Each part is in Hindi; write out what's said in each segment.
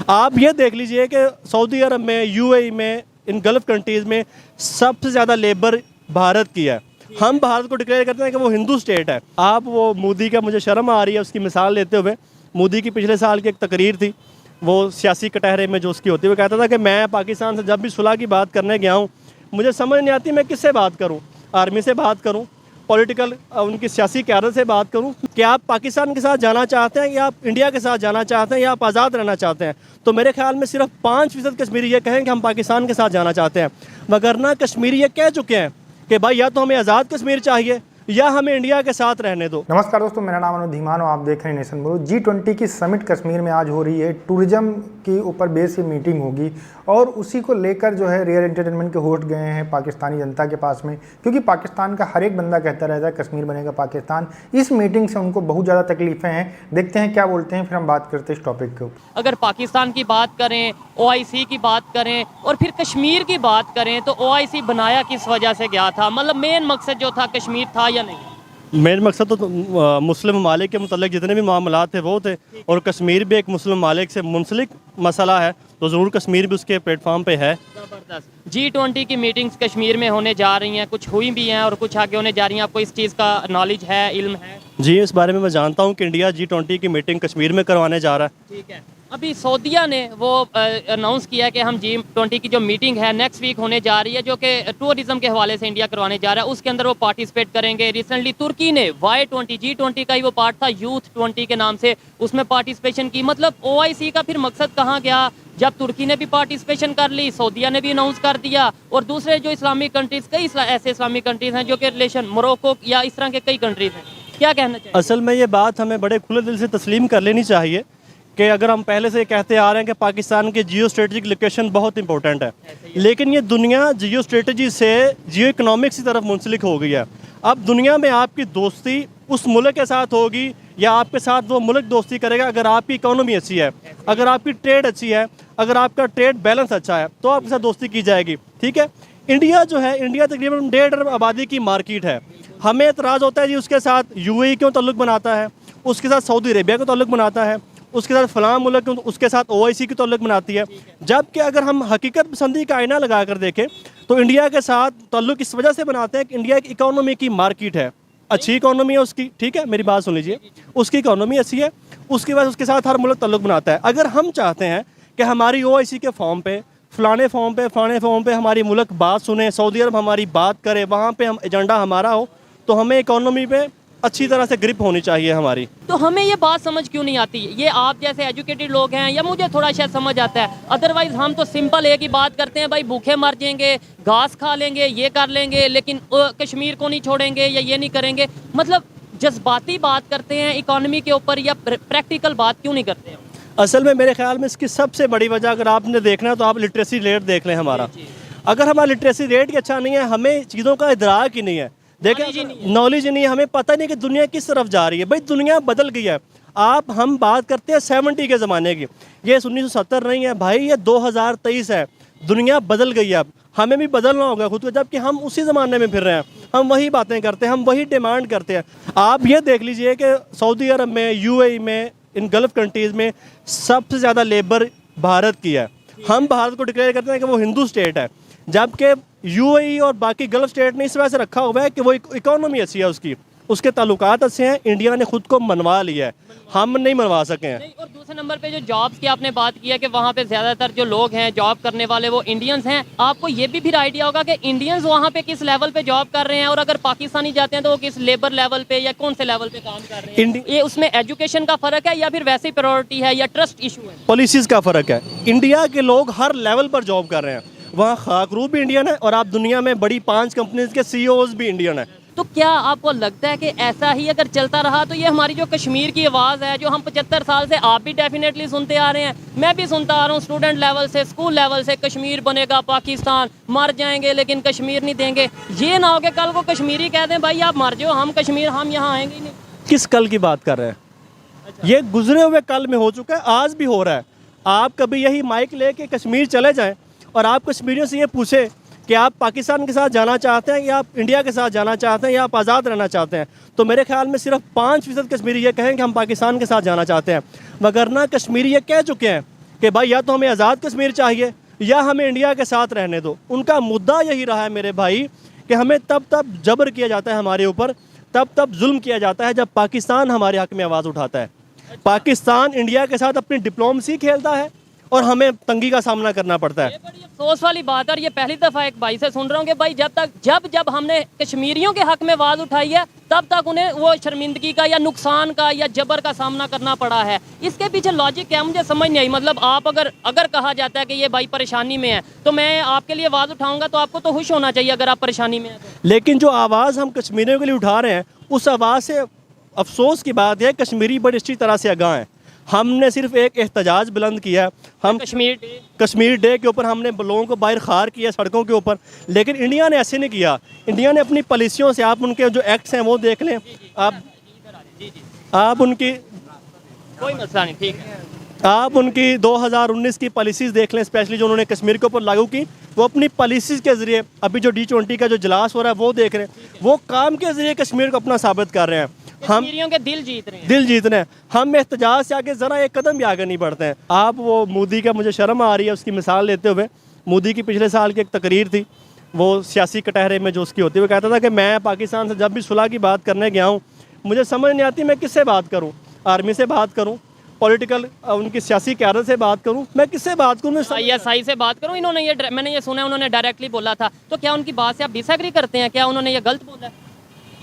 आप ये देख लीजिए कि सऊदी अरब में, यूएई में, इन गल्फ़ कंट्रीज़ में सबसे ज़्यादा लेबर भारत की है। हम भारत को डिक्लेयर करते हैं कि वो हिंदू स्टेट है। आप वो मोदी का, मुझे शर्म आ रही है उसकी मिसाल लेते हुए, मोदी की पिछले साल की एक तकरीर थी, वो सियासी कटहरे में जो उसकी होती है, वो कहता था कि मैं पाकिस्तान से जब भी सुलह की बात करने गया हूँ, मुझे समझ नहीं आती मैं किससे बात करूँ, आर्मी से बात करूँ, पॉलिटिकल उनकी सियासी क़यादत से बात करूं कि आप पाकिस्तान के साथ जाना चाहते हैं या आप इंडिया के साथ जाना चाहते हैं या आप आज़ाद रहना चाहते हैं। तो मेरे ख्याल में सिर्फ 5% कश्मीरी ये कहें कि हम पाकिस्तान के साथ जाना चाहते हैं, वगरना कश्मीरी ये कह चुके हैं कि भाई या तो हमें आज़ाद कश्मीर चाहिए या हमें इंडिया के साथ रहने दो। नमस्कार दोस्तों, मेरा नाम अनुज धीमान और आप देख रहे हैं नेशन ब्रो। G20 की समिट कश्मीर में आज हो रही है। टूरिज्म के ऊपर बेस ये मीटिंग होगी और उसी को लेकर जो है रियल एंटरटेनमेंट के होस्ट गए हैं पाकिस्तानी जनता के पास में, क्योंकि पाकिस्तान का हर एक बंदा कहता रहता है कश्मीर बनेगा पाकिस्तान। इस मीटिंग से उनको बहुत ज़्यादा तकलीफें हैं। देखते हैं क्या बोलते हैं, फिर हम बात करते हैं इस टॉपिक के ऊपर। अगर पाकिस्तान की बात करें, OIC की बात करें और फिर कश्मीर की बात करें, तो OIC बनाया किस वजह से गया था? मतलब मेन मकसद जो था कश्मीर था या नहीं? मेन मकसद तो मुस्लिम ममालिक के मुतल्लिक़ जितने भी मामलात थे वो थे, और कश्मीर भी एक मुस्लिम ममालिक से मुंसलिक मसला है, तो ज़रूर कश्मीर भी उसके प्लेटफॉर्म पे है। ज़बरदस्त। G20 की मीटिंग्स कश्मीर में होने जा रही हैं, कुछ हुई भी हैं और कुछ आगे होने जा रही हैं। आपको इस चीज़ का नॉलेज है, इल्म है? जी, इस बारे में मैं जानता हूँ कि इंडिया G20 की मीटिंग कश्मीर में करवाने जा रहा है। ठीक है। अभी सऊदीया ने वो अनाउंस किया कि हम G20 की जो मीटिंग है नेक्स्ट वीक होने जा रही है, जो कि टूरिज्म के हवाले से इंडिया करवाने जा रहा है, उसके अंदर वो पार्टिसिपेट करेंगे। रिसेंटली तुर्की ने Y20 G20 का ही वो पार्ट था, यूथ 20 के नाम से, उसमें पार्टिसिपेशन की। मतलब OIC का फिर मकसद कहाँ गया जब तुर्की ने भी पार्टिसिपेशन कर ली, सऊदीया ने भी अनाउंस कर दिया, और दूसरे जो इस्लामिक कंट्रीज़, कई ऐसे इस्लामिक कंट्रीज़ हैं जो कि रिलेशन मोरक्को या इस तरह के कई कंट्रीज़ हैं। क्या कहना चाहिए? असल में ये बात हमें बड़े खुले दिल से तस्लीम कर लेनी चाहिए कि अगर हम पहले से कहते आ रहे हैं कि पाकिस्तान की जियो स्ट्रेटजिक लोकेशन बहुत इंपॉर्टेंट है, लेकिन ये दुनिया जियो स्ट्रेटजी से जियो इकनॉमिक्स की तरफ मुंसलिक हो गई है। अब दुनिया में आपकी दोस्ती उस मुल्क के साथ होगी या आपके साथ वो मुल्क दोस्ती करेगा अगर आपकी इकोनॉमी अच्छी है, अगर आपकी ट्रेड अच्छी है, अगर आपका ट्रेड बैलेंस अच्छा है, तो आपके साथ दोस्ती की जाएगी। ठीक है। इंडिया जो है, इंडिया तकरीबन 1.5 अरब आबादी की मार्केट है। हमें एतराज़ होता है जी उसके साथ UAE क्यों ताल्लुक़ बनाता है, उसके साथ सऊदी अरेबिया को ताल्लुक़ बनाता है, उसके साथ फ़लाँ मुल्क उसके साथ OIC की ताल्लुक़ बनाती है। जबकि अगर हम हकीकत पसंदी का आईना लगा कर देखें तो इंडिया के साथ ताल्लुक़ इस वजह से बनाते हैं कि इंडिया एक इकोनॉमी की मार्केट है, अच्छी इकोनॉमी है उसकी। ठीक है, मेरी बात सुन लीजिए, उसकी इकोनॉमी अच्छी है, उसके बाद उसके साथ हर मुल्क ताल्लुक़ बनाता है। अगर हम चाहते हैं कि हमारी OIC के फॉर्म पे, फ़लाने फॉर्म पे हमारी मुल्क बात सुने, सऊदी अरब हमारी बात करे, वहाँ पे हम एजेंडा हमारा हो, तो हमें इकोनॉमी पे अच्छी तरह से ग्रिप होनी चाहिए हमारी। तो हमें ये बात समझ क्यों नहीं आती? ये आप जैसे एजुकेटेड लोग हैं, या मुझे थोड़ा शायद समझ आता है, अदरवाइज हम तो सिंपल एक ही बात करते हैं, भाई भूखे मर जाएंगे, घास खा लेंगे, ये कर लेंगे, लेकिन कश्मीर को नहीं छोड़ेंगे या ये नहीं करेंगे। मतलब जज्बाती बात करते हैं इकोनॉमी के ऊपर, या प्रैक्टिकल बात क्यों नहीं करते हैं? असल में मेरे ख्याल में इसकी सबसे बड़ी वजह, अगर आपने देखना है तो आप लिटरेसी रेट देख लें हमारा। अगर हमारा लिटरेसी रेट ही अच्छा नहीं है, हमें चीज़ों का इदराक ही नहीं है, देखें नॉलेज नहीं है, हमें पता नहीं कि दुनिया किस तरफ जा रही है। भाई दुनिया बदल गई है। हम बात करते हैं 70 के ज़माने की, ये 1970 नहीं है भाई, ये 2023 है। दुनिया बदल गई है, अब हमें भी बदलना होगा खुद को, जबकि हम उसी ज़माने में फिर रहे हैं, हम वही बातें करते हैं, हम वही डिमांड करते हैं। आप ये देख लीजिए कि सऊदी अरब में, UAE में, इन गल्फ़ कंट्रीज़ में सबसे ज़्यादा लेबर भारत की है। हम भारत को डिक्लेयर करते हैं कि वो हिंदू स्टेट है, जबकि UAE और बाकी गल्फ़ स्टेट ने इस वजह से रखा हुआ है कि वो इकोनॉमी अच्छी है, उसके ताल्लुकात अच्छे हैं। इंडिया ने खुद को मनवा लिया है, हम नहीं मनवा सके हैं। और दूसरे नंबर पे जो जॉब्स की आपने बात की है कि वहाँ पे ज़्यादातर जो लोग हैं जॉब करने वाले वो इंडियंस हैं, आपको ये भी फिर आइडिया होगा कि इंडियंस वहाँ पे किस लेवल पे जॉब कर रहे हैं, और अगर पाकिस्तानी जाते हैं तो वो किस लेबर लेवल पे या कौन से लेवल पे काम कर रहे हैं? ये उसमें एजुकेशन का फ़र्क है या फिर वैसे ही प्रायोरिटी है या ट्रस्ट इशू है? पॉलिसीज़ का फ़र्क है। इंडिया के लोग हर लेवल पर जॉब कर रहे हैं, वहाँ खाकरू भी इंडियन है और आप दुनिया में बड़ी 5 कंपनीज के CEOs भी इंडियन है। तो क्या आपको लगता है कि ऐसा ही अगर चलता रहा तो ये हमारी जो कश्मीर की आवाज़ है, जो हम 75 साल से, आप भी डेफिनेटली सुनते आ रहे हैं, मैं भी सुनता आ रहा हूँ, स्टूडेंट लेवल से, स्कूल लेवल से, कश्मीर बनेगा पाकिस्तान, मर जाएंगे लेकिन कश्मीर नहीं देंगे। ये ना हो कि कल को कश्मीरी कह दें भाई आप मर जाओ, हम कश्मीर, हम यहाँ आएंगे ही नहीं। किस कल की बात कर रहे हैं? ये गुजरे हुए कल में हो चुका है, आज भी हो रहा है। आप कभी यही माइक लेके कश्मीर चले जाएं और आप कश्मीरियों से ये पूछे कि आप पाकिस्तान के साथ जाना चाहते हैं या आप इंडिया के साथ जाना चाहते हैं या आप आज़ाद रहना चाहते हैं, तो मेरे ख्याल में सिर्फ 5% कश्मीरी ये कहें कि हम पाकिस्तान के साथ जाना चाहते हैं, वगरना कश्मीरी ये कह चुके हैं कि भाई या तो हमें आज़ाद कश्मीर चाहिए या हमें इंडिया के साथ रहने दो। उनका मुद्दा यही रहा है मेरे भाई कि हमें तब जबर किया जाता है हमारे ऊपर, तब जुल्म किया जाता है जब पाकिस्तान हमारे हक़ में आवाज़ उठाता है। पाकिस्तान इंडिया के साथ अपनी डिप्लोमेसी खेलता है और हमें तंगी का सामना करना पड़ता है। ये बड़ी अफसोस वाली बात है, और ये पहली दफ़ा एक भाई से सुन रहा हूँ कि भाई जब हमने कश्मीरियों के हक में आवाज़ उठाई है तब तक उन्हें वो शर्मिंदगी का या नुकसान का या जबर का सामना करना पड़ा है। इसके पीछे लॉजिक क्या, मुझे समझ नहीं आई। मतलब आप अगर कहा जाता है कि ये भाई परेशानी में है तो मैं आपके लिए आवाज़ उठाऊंगा, तो आपको तो खुश होना चाहिए अगर आप परेशानी में हैं तो। लेकिन जो आवाज़ हम कश्मीरियों के लिए उठा रहे हैं, उस आवाज़ से अफसोस की बात है कश्मीरी बड़ी अच्छी तरह से आगाह हैं। हमने सिर्फ एक एहतजाज बुलंद किया है, हम कश्मीर डे के ऊपर हमने लोगों को बाहर खार किया सड़कों के ऊपर, लेकिन इंडिया ने ऐसे नहीं किया। इंडिया ने अपनी पॉलिसियों से, आप उनके जो एक्ट्स हैं वो देख लें, आप उनकी कोई मसला नहीं, ठीक है, आप उनकी 2019 की पॉलिसीज़ देख लें, स्पेशली जो उन्होंने कश्मीर के ऊपर लागू की, वो अपनी पॉलिसीज़ के ज़रिए अभी जो G20 का जो इजलास हो रहा है वो देख रहे हैं, वो काम के ज़रिए कश्मीर को अपना साबित कर रहे हैं। हम कश्मीरियों के दिल जीत रहे हैं, दिल जीतने हैं। हम एहतजाज से आगे ज़रा एक कदम भी आगे नहीं बढ़ते हैं। आप वो मोदी का, मुझे शर्म आ रही है उसकी मिसाल लेते हुए, मोदी की पिछले साल की एक तकरीर थी, वो सियासी कटहरे में जो उसकी होती है, वो कहता था कि मैं पाकिस्तान से जब भी सुलह की बात करने गया हूँ मुझे समझ नहीं आती मैं किससे बात करूँ, आर्मी से बात करूँ, पॉलिटिकल उनकी सियासी क्यादत से बात करूं, मैं किससे बात करूं, ISI से बात करूं। इन्होंने मैंने ये सुना है उन्होंने डायरेक्टली बोला था, तो क्या उनकी बात से आप डिसएग्री करते हैं? क्या उन्होंने ये गलत बोला है?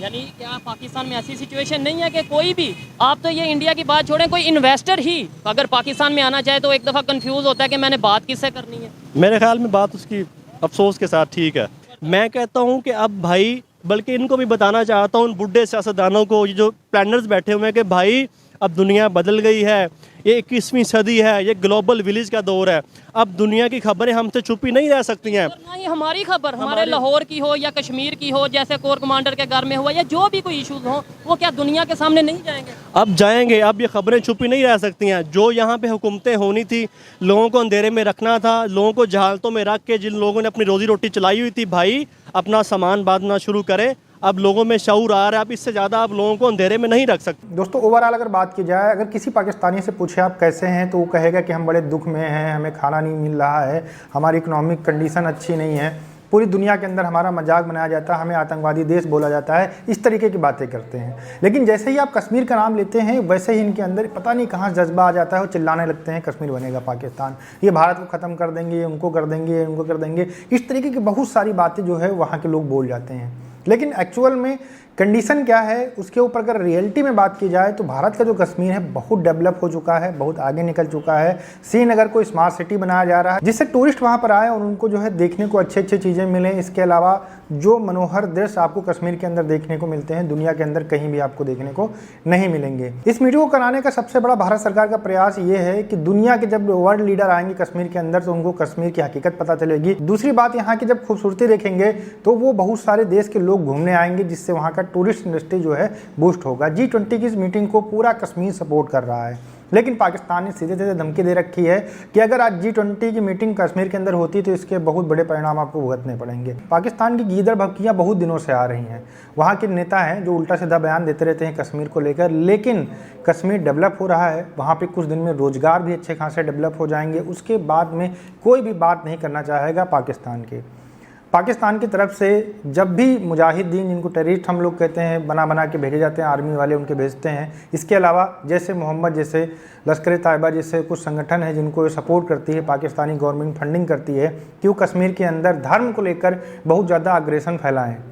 यानी क्या पाकिस्तान में ऐसी सिचुएशन नहीं है कि कोई भी, आप तो ये इंडिया की बात छोड़ें, कोई इन्वेस्टर ही अगर पाकिस्तान में आना चाहे तो एक दफ़ा कंफ्यूज होता है कि मैंने बात किससे करनी है? मेरे ख्याल में बात उसकी अफसोस के साथ ठीक है। मैं कहता हूँ कि अब भाई, बल्कि इनको भी बताना चाहता हूँ, उन बुढ़े सियासतदानों को, ये जो प्लानर्स बैठे हुए हैं, कि भाई अब दुनिया बदल गई है, ये 21वीं सदी है, ये ग्लोबल विलेज का दौर है, अब दुनिया की खबरें हमसे छुपी नहीं रह सकती हैं। और ना ही हमारी खबर, हमारे लाहौर की हो या कश्मीर की हो, जैसे कोर कमांडर के घर में हुआ, या जो भी कोई इशूज हो, वो क्या दुनिया के सामने नहीं जाएंगे? अब जाएंगे। अब ये खबरें छुपी नहीं रह सकती हैं। जो यहाँ पे हुकूमतें होनी थी, लोगों को अंधेरे में रखना था, लोगों को जहालतों में रख के जिन लोगों ने अपनी रोजी रोटी चलाई हुई थी, भाई अपना सामान बांधना शुरू करें। अब लोगों में शऊर आ रहा है, अब इससे ज़्यादा आप लोगों को अंधेरे में नहीं रख सकते। दोस्तों, ओवरऑल अगर बात की जाए, अगर किसी पाकिस्तानी से पूछे आप कैसे हैं, तो वो कहेगा कि हम बड़े दुख में हैं, हमें खाना नहीं मिल रहा है, हमारी इकोनॉमिक कंडीशन अच्छी नहीं है, पूरी दुनिया के अंदर हमारा मजाक बनाया जाता है, हमें आतंकवादी देश बोला जाता है, इस तरीके की बातें करते हैं। लेकिन जैसे ही आप कश्मीर का नाम लेते हैं, वैसे ही इनके अंदर पता नहीं कहाँ जज्बा आ जाता है, वो चिल्लाने लगते हैं कश्मीर बनेगा पाकिस्तान, ये भारत को ख़त्म कर देंगे, ये उनको कर देंगे, ये उनको कर देंगे। इस तरीके की बहुत सारी बातें जो है वहाँ के लोग बोल जाते हैं। लेकिन एक्चुअल में कंडीशन क्या है, उसके ऊपर अगर रियलिटी में बात की जाए तो भारत का जो कश्मीर है बहुत डेवलप हो चुका है, बहुत आगे निकल चुका है। श्रीनगर को स्मार्ट सिटी बनाया जा रहा है, जिससे टूरिस्ट वहाँ पर आए और उनको जो है देखने को अच्छी अच्छी चीज़ें मिलें। इसके अलावा जो मनोहर दृश्य आपको कश्मीर के अंदर देखने को मिलते हैं, दुनिया के अंदर कहीं भी आपको देखने को नहीं मिलेंगे। इस मीटिंग को कराने का सबसे बड़ा भारत सरकार का प्रयास ये है कि दुनिया के जब वर्ल्ड लीडर आएंगे कश्मीर के अंदर, तो उनको कश्मीर की हकीकत पता चलेगी। दूसरी बात, यहाँ की जब खूबसूरती देखेंगे तो वो बहुत सारे देश के लोग घूमने आएंगे, जिससे वहाँ का टूरिस्ट इंडस्ट्री जो है बूस्ट होगा। G20 की इस मीटिंग को पूरा कश्मीर सपोर्ट कर रहा है, लेकिन पाकिस्तान ने सीधे सीधे धमकी दे रखी है कि अगर आज G20 की मीटिंग कश्मीर के अंदर होती तो इसके बहुत बड़े परिणाम आपको भुगतने पड़ेंगे। पाकिस्तान की गीदड़ भभकियाँ बहुत दिनों से आ रही हैं। वहाँ के नेता हैं जो उल्टा सीधा बयान देते रहते हैं कश्मीर को लेकर, लेकिन कश्मीर डेवलप हो रहा है, वहाँ पे कुछ दिन में रोजगार भी अच्छे खासे डेवलप हो जाएंगे। उसके बाद में कोई भी बात नहीं करना चाहेगा पाकिस्तान की तरफ से। जब भी मुजाहिदीन, जिनको टेररिस्ट हम लोग कहते हैं, बना के भेजे जाते हैं, आर्मी वाले उनके भेजते हैं। इसके अलावा जैसे मोहम्मद जैसे, लश्कर तैयबा जैसे कुछ संगठन है जिनको सपोर्ट करती है पाकिस्तानी गवर्नमेंट, फंडिंग करती है कि वो कश्मीर के अंदर धर्म को लेकर बहुत ज़्यादा अग्रेसन फैलाएँ,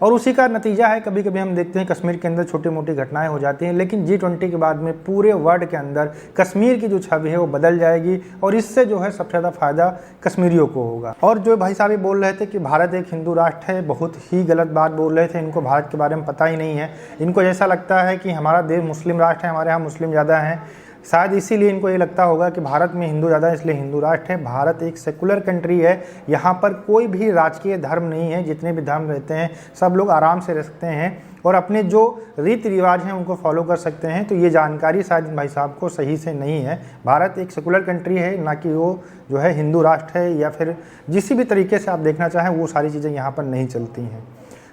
और उसी का नतीजा है कभी कभी हम देखते हैं कश्मीर के अंदर छोटी मोटी घटनाएं हो जाती हैं। लेकिन G20 के बाद में पूरे वर्ल्ड के अंदर कश्मीर की जो छवि है वो बदल जाएगी, और इससे जो है सबसे ज़्यादा फायदा कश्मीरियों को होगा। और जो भाई साहब ये बोल रहे थे कि भारत एक हिंदू राष्ट्र है, बहुत ही गलत बात बोल रहे थे। इनको भारत के बारे में पता ही नहीं है। इनको ऐसा लगता है कि हमारा देश मुस्लिम राष्ट्र है, हमारे यहाँ मुस्लिम ज़्यादा हैं, शायद इसीलिए इनको ये लगता होगा कि भारत में हिंदू ज़्यादा है इसलिए हिंदू राष्ट्र है। भारत एक सेकुलर कंट्री है, यहाँ पर कोई भी राजकीय धर्म नहीं है। जितने भी धर्म रहते हैं सब लोग आराम से रह सकते हैं और अपने जो रीति रिवाज हैं उनको फॉलो कर सकते हैं। तो ये जानकारी शायद भाई साहब को सही से नहीं है। भारत एक सेकुलर कंट्री है, ना कि वो जो है हिंदू राष्ट्र है, या फिर जिस भी तरीके से आप देखना चाहें वो सारी चीज़ें यहाँ पर नहीं चलती हैं।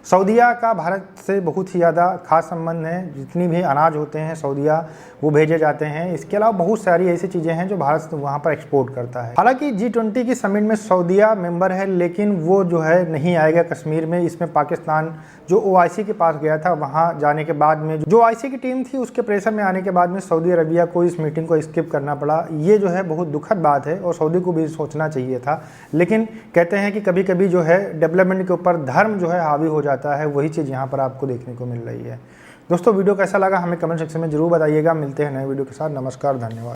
सऊदीया का भारत से बहुत ही ज़्यादा खास संबंध है। जितनी भी अनाज होते हैं सऊदीया वो भेजे जाते हैं। इसके अलावा बहुत सारी ऐसी चीज़ें हैं जो भारत वहाँ पर एक्सपोर्ट करता है। हालांकि G20 की समिट में सऊदीया मेंबर है, लेकिन वो जो है नहीं आएगा कश्मीर में। इसमें पाकिस्तान जो OIC के पास गया था, वहाँ जाने के बाद में जो OIC की टीम थी उसके प्रेशर में आने के बाद में सऊदी अरबिया को इस मीटिंग को स्किप करना पड़ा। ये जो है बहुत दुखद बात है और सऊदी को भी सोचना चाहिए था। लेकिन कहते हैं कि कभी कभी जो है डेवलपमेंट के ऊपर धर्म जो है हावी हो जाता है। वही चीज़ यहाँ पर आपको देखने को मिल रही है। दोस्तों वीडियो कैसा लगा हमें कमेंट सेक्शन में जरूर बताइएगा। मिलते हैं नए वीडियो के साथ। नमस्कार, धन्यवाद।